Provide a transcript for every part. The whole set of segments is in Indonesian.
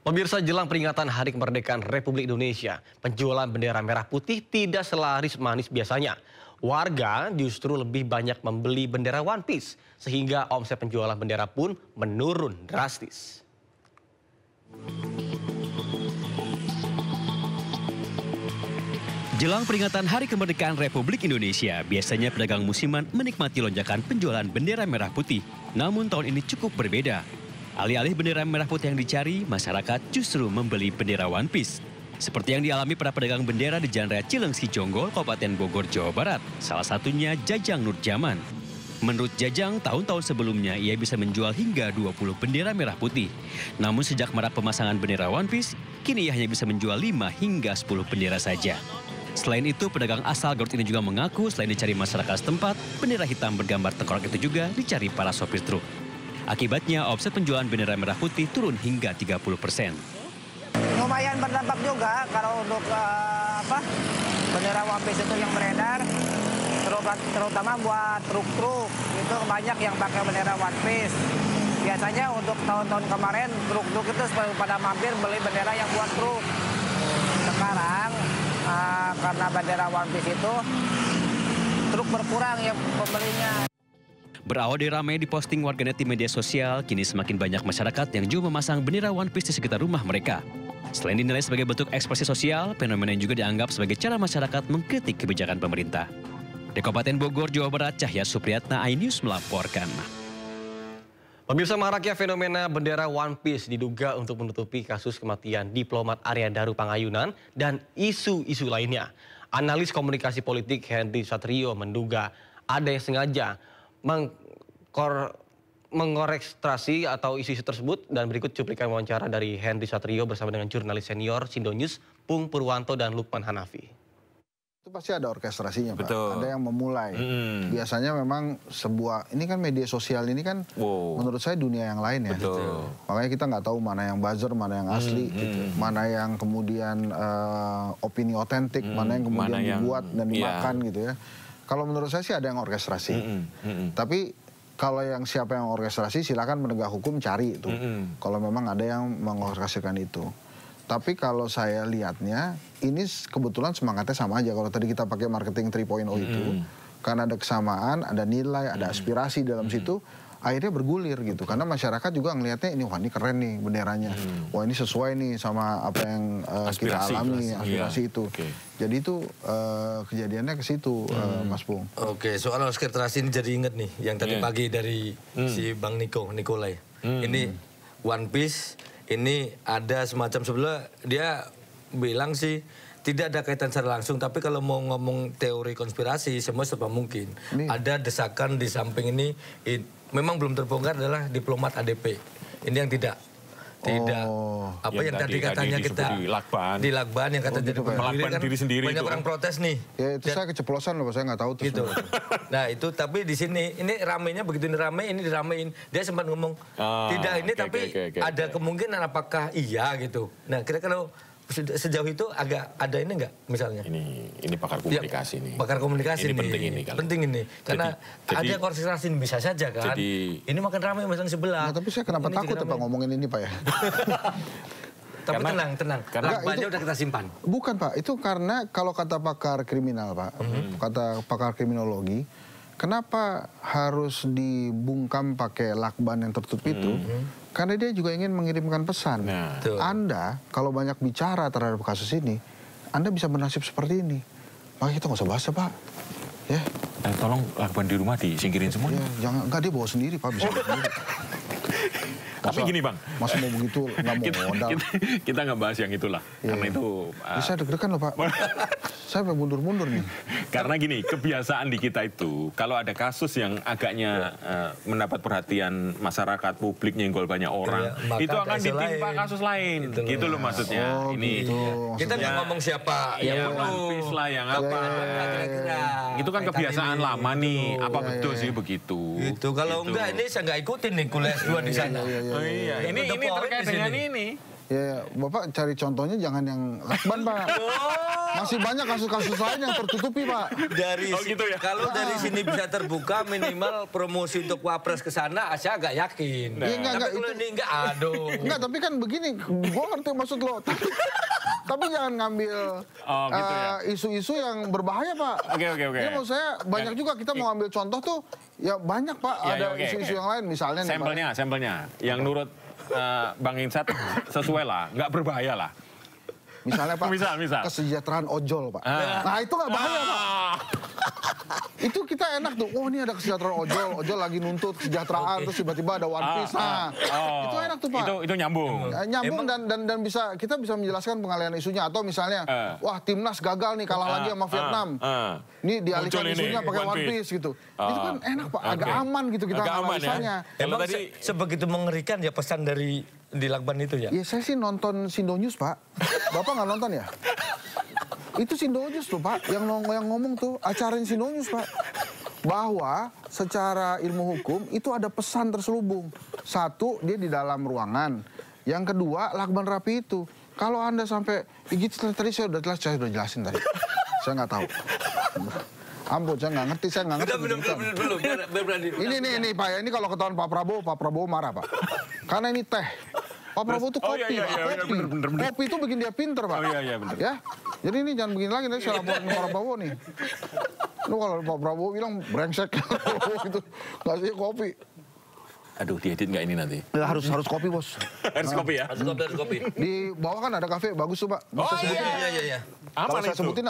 Pemirsa, jelang peringatan Hari Kemerdekaan Republik Indonesia, penjualan bendera merah putih tidak selaris manis biasanya. Warga justru lebih banyak membeli bendera One Piece, sehingga omset penjualan bendera pun menurun drastis. Jelang peringatan Hari Kemerdekaan Republik Indonesia, biasanya pedagang musiman menikmati lonjakan penjualan bendera merah putih. Namun tahun ini cukup berbeda. Alih-alih bendera merah putih yang dicari, masyarakat justru membeli bendera One Piece. Seperti yang dialami para pedagang bendera di Jalan Raya Cilengsi Jonggol, Kabupaten Bogor, Jawa Barat. Salah satunya Jajang Nurjaman. Menurut Jajang, tahun-tahun sebelumnya ia bisa menjual hingga 20 bendera merah putih. Namun sejak marak pemasangan bendera One Piece, kini ia hanya bisa menjual 5 hingga 10 bendera saja. Selain itu, pedagang asal Garut ini juga mengaku selain dicari masyarakat setempat, bendera hitam bergambar tengkorak itu juga dicari para sopir truk. Akibatnya, omset penjualan bendera merah putih turun hingga 30%. Lumayan berdampak juga kalau untuk bendera One Piece itu yang beredar, terutama buat truk-truk itu banyak yang pakai bendera One Piece. Biasanya untuk tahun-tahun kemarin truk-truk itu pada mampir beli bendera yang buat truk. Sekarang karena bendera One Piece itu truk berkurang ya pembelinya. Berawal dari ramai diposting warganet di media sosial, kini semakin banyak masyarakat yang juga memasang bendera One Piece di sekitar rumah mereka. Selain dinilai sebagai bentuk ekspresi sosial, fenomena yang juga dianggap sebagai cara masyarakat mengkritik kebijakan pemerintah. Di Kabupaten Bogor, Jawa Barat, Cahya Supriyatna, iNews melaporkan. Pemirsa, maraknya fenomena bendera One Piece diduga untuk menutupi kasus kematian diplomat Arya Daru Pangayunan dan isu-isu lainnya. Analis komunikasi politik Henry Satrio menduga ada yang sengaja mengorestrasi atau isu-isu tersebut, dan berikut cuplikan wawancara dari Henry Satrio bersama dengan jurnalis senior Sindo News Pung Purwanto dan Lukman Hanafi. Itu pasti ada orkestrasinya, Pak. Betul. Ada yang memulai. Biasanya memang ini kan media sosial ini kan menurut saya dunia yang lain ya. Betul. Makanya kita nggak tahu mana yang buzzer, mana yang asli, mana yang kemudian opini otentik, mana yang kemudian dibuat dan dimakan gitu ya. Kalau menurut saya sih ada yang orkestrasi. Tapi kalau yang siapa yang orkestrasi silakan penegak hukum cari itu. Kalau memang ada yang mengorkestrasikan itu. Tapi kalau saya lihatnya ini kebetulan semangatnya sama aja. Kalau tadi kita pakai marketing 3.0 itu, karena ada kesamaan, ada nilai, ada aspirasi dalam situ, akhirnya bergulir gitu. Karena masyarakat juga ngelihatnya ini, wah ini keren nih benderanya. Wah ini sesuai nih sama apa yang kita alami, aspirasi itu. Jadi itu kejadiannya ke situ, Mas Pung. Oke, soal orkestrasi ini jadi inget nih, yang tadi pagi dari si Bang Nikolai. Ini One Piece, ini ada semacam sebelah, dia bilang sih tidak ada kaitan secara langsung, tapi kalau mau ngomong teori konspirasi, semua serba mungkin. Ada desakan di samping ini, memang belum terbongkar adalah diplomat ADP. Ini yang tidak apa yang tadi katanya kita di Lakban yang kata jadi melakukan diri sendiri, banyak orang protes nih. Ya itu saya keceplosan loh, saya nggak tahu tuh. Gitu. Nah itu tapi di sini ini ramenya begitu ini rame, ini diramein. Dia sempat ngomong tidak ini tapi ada kemungkinan apakah iya gitu. Nah kira-kira sejauh itu agak ada ini enggak misalnya? Ini pakar komunikasi nih. Pakar komunikasi ini penting ini. Penting ini. Karena ada konsentrasi bisa saja kan. Ini makin ramai misalnya sebelah. Nah, tapi saya kenapa takut Pak ngomongin ini Pak ya? Tapi tenang. Karena lakbannya udah kita simpan. Bukan Pak, itu karena kalau kata pakar kriminal Pak, kata pakar kriminologi, kenapa harus dibungkam pakai lakban yang tertutup itu? Karena dia juga ingin mengirimkan pesan. Anda kalau banyak bicara terhadap kasus ini, Anda bisa bernasib seperti ini. Makanya kita nggak usah bahas ya Pak. Ya. Tolong lakban di rumah disingkirin semua. Ya, jangan, enggak dia bawa sendiri Pak, bisa bawa sendiri. Tapi gini Bang, Mas mau begitu nggak mau modal. Kita nggak bahas yang itulah, karena itu. Bisa deg-degan loh Pak. Saya mau mundur-mundur nih. Karena gini, kebiasaan di kita itu, kalau ada kasus yang agaknya mendapat perhatian masyarakat, publik, nyenggol banyak orang, itu akan ditimpa kasus lain. Gitu loh maksudnya. Ini kita nggak ngomong siapa yang One lah, yang apa. Itu kan kebiasaan lama nih. Apa betul sih begitu? Itu kalau enggak ini saya nggak ikutin nih kuliah S2 di sana. Oh iya, ini terkait dengan ini. Ya, Bapak cari contohnya jangan yang lakban, Pak. Masih banyak kasus-kasus lain yang tertutupi, Pak. Gitu ya? Kalau dari sini bisa terbuka, minimal promosi untuk Wapres ke sana, saya agak yakin. Enggak, kalau ini enggak, aduh. Enggak, tapi kan begini, gue ngerti maksud lo. Tapi jangan ngambil isu-isu yang berbahaya, Pak. Oke. Ya, maksud saya banyak juga kita mau ambil contoh tuh, ya banyak, Pak. Ada isu-isu yang lain, misalnya. Sampelnya, yang nurut Bang Insat sesuai lah, nggak berbahaya lah. Misalnya Pak, misal. kesejahteraan ojol Pak. Nah itu nggak bahaya Pak. Itu kita enak tuh, oh ini ada kesejahteraan ojol lagi nuntut kesejahteraan, terus tiba-tiba ada One Piece. Nah, itu enak tuh Pak. Itu nyambung. Nyambung dan kita bisa menjelaskan pengalihan isunya. Atau misalnya, wah timnas gagal nih kalah lagi sama Vietnam. Ini dialihkan isunya pakai One Piece gitu. Itu kan enak Pak, agak aman gitu kita analisanya. Emang tadi sebegitu mengerikan ya pesan dari di Lakban itu ya? Ya saya sih nonton Sindo News Pak. Bapak nggak nonton ya? Itu Sindo News tuh Pak, yang ngomong tuh acara Sindo News Pak. Bahwa secara ilmu hukum itu ada pesan terselubung. Satu, dia di dalam ruangan. Yang kedua, Lakban Rapi itu. Kalau Anda sampai, tadi saya udah jelasin tadi. Saya nggak tahu. Ampun, saya nggak ngerti. Belum. Ini Pak ya, ini kalau ketahuan Pak Prabowo marah Pak. Karena ini teh. Pak Prabowo itu kopi, Pak. Kopi itu bikin dia pinter, Pak. Iya, bener. Ya, jadi ini jangan begini lagi, nanti saya laporan ke Pak Prabowo nih. Lu kalau Pak Prabowo bilang brengsek gitu, ngasih kopi. Aduh, diedit nggak ini nanti? Ya, harus kopi, Bos. Harus kopi ya? Harus kopi. Di bawah kan ada kafe, bagus tuh, Pak. Iya. Kalau saya sebutin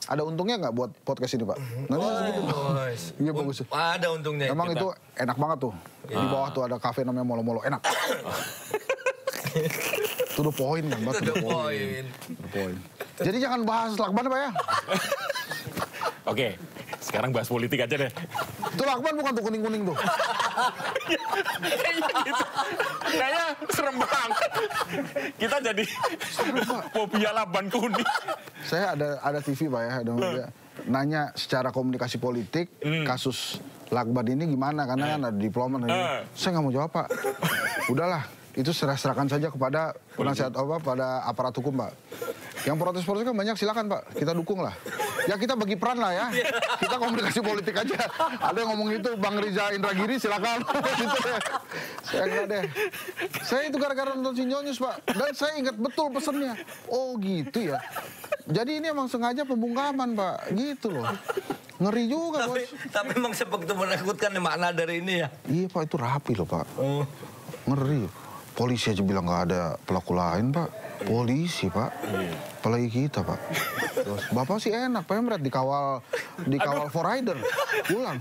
ada untungnya nggak buat podcast ini, Pak? Nanti saya sebutin. Iya, bagus. Ada untungnya. Emang itu enak banget tuh. Di bawah tuh ada kafe namanya Molo-Molo, enak. Itu udah poin kan, Pak? Udah poin. Jadi jangan bahas Lakban, Pak ya? Oke, sekarang bahas politik aja deh. Itu Lakban bukan tuh kuning-kuning tuh. Kayaknya serem banget. Kita jadi fobia Lakban kuning. Saya ada TV Pak ya, ada media. Nanya secara komunikasi politik, kasus Lakban ini gimana? Karena kan ada diplomat. Saya nggak mau jawab Pak. Udahlah, itu serahkan saja kepada penasihat pada aparat hukum Pak. Yang protes-protes kan banyak, silakan Pak, kita dukung lah. Ya kita bagi peran lah ya, kita komunikasi politik aja. Ada yang ngomong itu, Bang Riza Indragiri silakan. Gitu deh. Saya enggak deh. Saya itu gara-gara nonton Sindo News Pak, dan saya ingat betul pesannya. Oh gitu ya. Jadi ini emang sengaja pembungkaman Pak, gitu loh. Ngeri juga Bos. Tapi emang sebegitu menakutkan makna dari ini ya? Iya Pak, itu rapi loh Pak. Ngeri. Polisi aja bilang nggak ada pelaku lain Pak. Polisi Pak, apalagi kita Pak. Terus Bapak sih enak, Pemret dikawal for rider, pulang.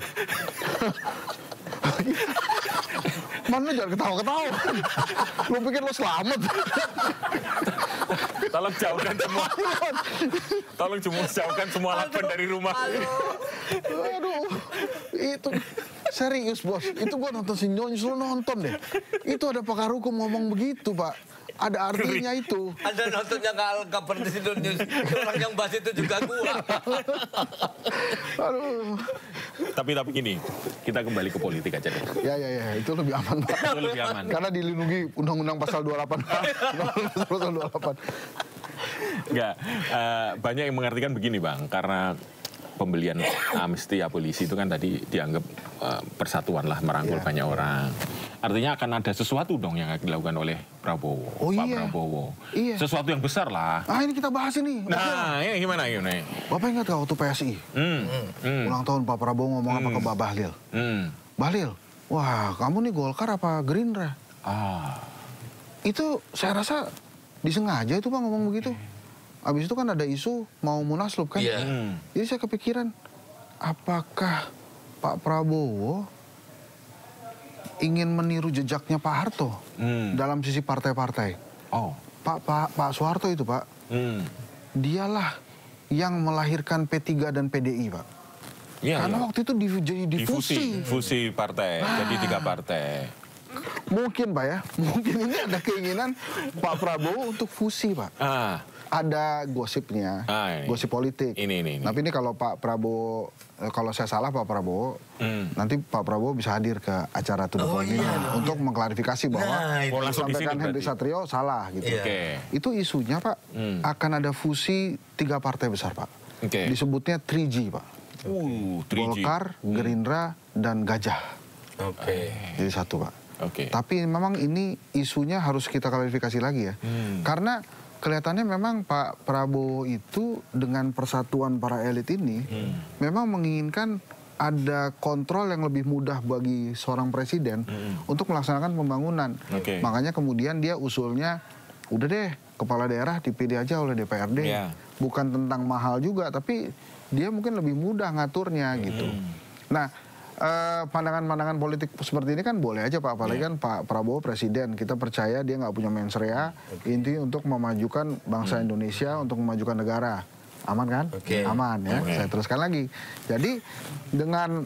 Mana jangan ketawa-ketawa. Lu pikir lu selamat? Tolong jauhkan semua. Tolong jauhkan semua Lakban dari rumah. Aduh, itu serius Bos. Itu gua nonton Sindo News, lu nonton deh. Itu ada pakar hukum ngomong begitu Pak. Ada artinya itu. Ada nonton yang nggak di Sindo News. Orang yang bahas itu juga gua. Aduh. Tapi gini, kita kembali ke politik aja deh. Ya, itu lebih aman Pak. Itu lebih aman. Karena dilindungi Undang-Undang Pasal 28 Pak. Pasal 28. Enggak, banyak yang mengartikan begini Bang, karena pembelian amnesti abolisi itu kan tadi dianggap persatuan lah, merangkul banyak orang. Artinya akan ada sesuatu dong yang akan dilakukan oleh Prabowo, Pak Prabowo. Iya. Sesuatu yang besar lah. Ini kita bahas ini. Nah, ini gimana? Bapak ingat gak waktu PSI? Ulang tahun Pak Prabowo ngomong apa ke Pak Bahlil? Bahlil, wah kamu nih Golkar apa Gerindra? Itu saya rasa disengaja itu Pak ngomong begitu. Abis itu kan ada isu mau munaslup kan? Jadi saya kepikiran, apakah Pak Prabowo ingin meniru jejaknya Pak Harto dalam sisi partai-partai? Pak Soeharto itu Pak, dialah yang melahirkan P3 dan PDI Pak. Karena waktu itu jadi difusi. Fusi partai, jadi 3 partai. Mungkin Pak ya, mungkin ini ada keinginan Pak Prabowo untuk fusi Pak. ada gosipnya, gosip politik. Ini. Tapi ini kalau Pak Prabowo, kalau saya salah Pak Prabowo, nanti Pak Prabowo bisa hadir ke acara To The Point ini untuk mengklarifikasi bahwa disampaikan Henry Satrio salah gitu. Itu isunya Pak, akan ada fusi 3 partai besar Pak. Disebutnya 3G Pak. 3G. Golkar, Gerindra, dan Gajah. Jadi satu Pak. Tapi memang ini isunya harus kita klarifikasi lagi ya. Karena kelihatannya memang Pak Prabowo itu dengan persatuan para elit ini memang menginginkan ada kontrol yang lebih mudah bagi seorang presiden untuk melaksanakan pembangunan. Makanya kemudian dia usulnya, udah deh kepala daerah dipilih aja oleh DPRD. Bukan tentang mahal juga, tapi dia mungkin lebih mudah ngaturnya gitu. Nah, pandangan-pandangan politik seperti ini kan boleh aja Pak, apalagi kan Pak Prabowo presiden, kita percaya dia nggak punya mensrea, intinya untuk memajukan bangsa Indonesia, untuk memajukan negara. Aman kan? Aman ya. Saya teruskan lagi. Jadi dengan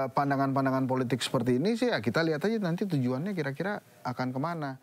pandangan-pandangan politik seperti ini sih ya kita lihat aja nanti tujuannya kira-kira akan kemana.